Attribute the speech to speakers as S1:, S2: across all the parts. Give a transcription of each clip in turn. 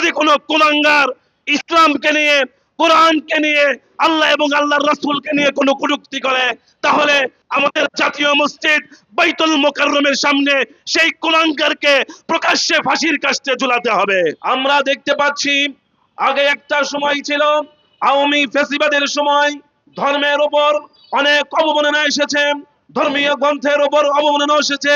S1: যদি কোনো কুলাঙ্গার ইসলামকে নিয়ে, কোরআনকে নিয়ে, আল্লাহ এবং আল্লাহর রাসূলকে নিয়ে কোনো কটূক্তি করে, তাহলে আমাদের জাতীয় মসজিদ বাইতুল মুকাররমের সামনে সেই কুলাঙ্গারকে প্রকাশ্যে ফাঁসির কাস্টে ঝুলাতে হবে। আমরা দেখতে পাচ্ছি আগে একটা সময় ছিল, আওয়ামী ফ্যাসিবাদের সময় ধর্মের উপর অনেক অবমাননা এসেছে, ধর্মীয় গ্রন্থের উপর অবমাননা এসেছে,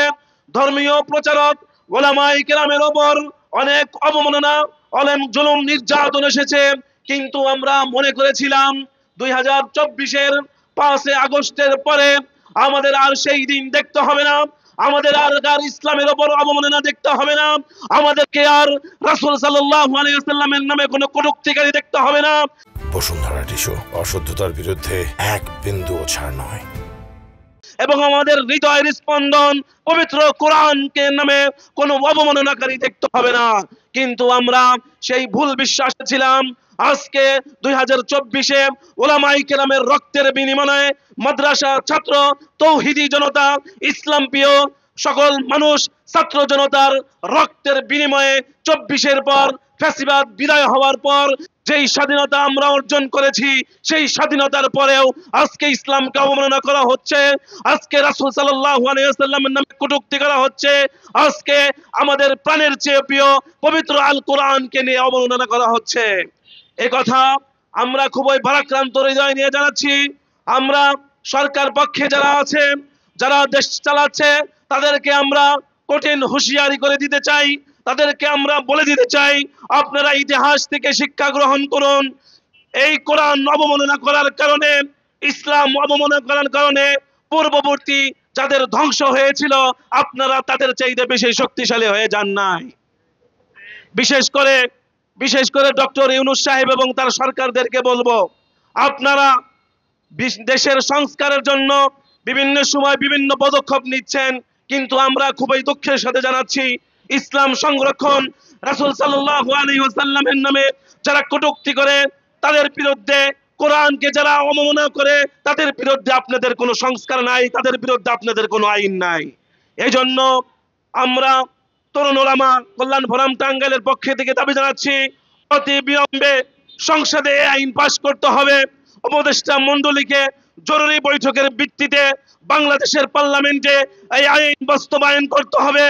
S1: ধর্মীয় প্রচারক ওলামায়ে কেরামের উপর অনেক অবমাননা, অনেক জুলুম নির্যাতন এসেছে। কিন্তু আমরা মনে করেছিলাম 2024-এর 5 আগস্টের পরে আমাদের আর সেই দিন দেখতে হবে না, আমাদের আর ইসলামের উপর অবমাননা দেখতে হবে না, আমাদেরকে আর রাসূল সাল্লাল্লাহু আলাইহি ওয়াসাল্লামের নামে কোনো কটূক্তিকারী দেখতে হবে না।
S2: বসুন্ধরা টিস্যু, অশুদ্ধতার বিরুদ্ধে এক বিন্দুও ছাড় নয়।
S1: এবং আমাদের হৃদয়ের স্পন্দন পবিত্র কোরআনকে নামে কোনো অবমাননাকারী দেখতে হবে না। কিন্তু আমরা সেই ভুল বিশ্বাসে ছিলাম। আজকে 2024-এ ওলামায়ে কেরামের রক্তের বিনিময়ে মাদ্রাসা ছাত্র, তৌহিদি জনতা, ইসলাম প্রিয় সকল মানুষ, ছাত্র জনতার রক্তের বিনিময়ে 24-এর পর ফ্যাসিবাদ বিদায় হওয়ার পর যেই স্বাধীনতা আমরা অর্জন করেছি, সেই স্বাধীনতার পরেও আজকে ইসলামকে অবমাননা করা হচ্ছে, আজকে রাসূল সাল্লাল্লাহু আলাইহি ওয়াসাল্লামের নামে কটূক্তি করা হচ্ছে, আজকে আমাদের প্রাণের চেয়ে প্রিয় পবিত্র আল কোরআনকে নিয়ে অবমাননা করা হচ্ছে। এই কথা আমরা খুবই ভারাক্রান্ত হৃদয় নিয়ে জানাচ্ছি। আমরা সরকার পক্ষে যারা আছে, যারা দেশ চালাচ্ছে, তাদেরকে আমরা কঠিন হুঁশিয়ারি করে দিতে চাই, তাদেরকে আমরা বলে দিতে চাই, আপনারা ইতিহাস থেকে শিক্ষা গ্রহণ করুন। এই কোরআন অবমাননা করার কারণে, ইসলাম অবমাননা করার কারণে পূর্ববর্তী যাদের ধ্বংস হয়েছিল, আপনারা তাদের চাইতে বেশি শক্তিশালী হয়ে যান নাই। বিশেষ করে ডক্টর ইউনূস সাহেব এবং তার সরকারদেরকে বলবো, আপনারা দেশের সংস্কারের জন্য বিভিন্ন সময় বিভিন্ন পদক্ষেপ নিচ্ছেন, কিন্তু আমরা খুবই দুঃখের সাথে জানাচ্ছি, ইসলাম সংরক্ষণ, রাসূল সাল্লাল্লাহু আলাইহি ওয়াসাল্লামের নামে যারা কটূক্তি করে, তাদের বিরুদ্ধে, কোরআনকে যারা অবমাননা করে, তাদের বিরুদ্ধে আপনাদের কোনো সংস্কার নাই, তাদের বিরুদ্ধে আপনাদের কোনো আইন নাই। এজন্য আমরা তরুণ ওলামা কল্যাণ ফোরাম টাঙ্গাইলের পক্ষে থেকে দাবি জানাচ্ছি, অতি বিলম্বে সংসদে এই আইন পাশ করতে হবে। উপদেষ্টা মণ্ডলীকে জরুরি বৈঠকের ভিত্তিতে বাংলাদেশের পার্লামেন্টে এই আইন বাস্তবায়ন করতে হবে।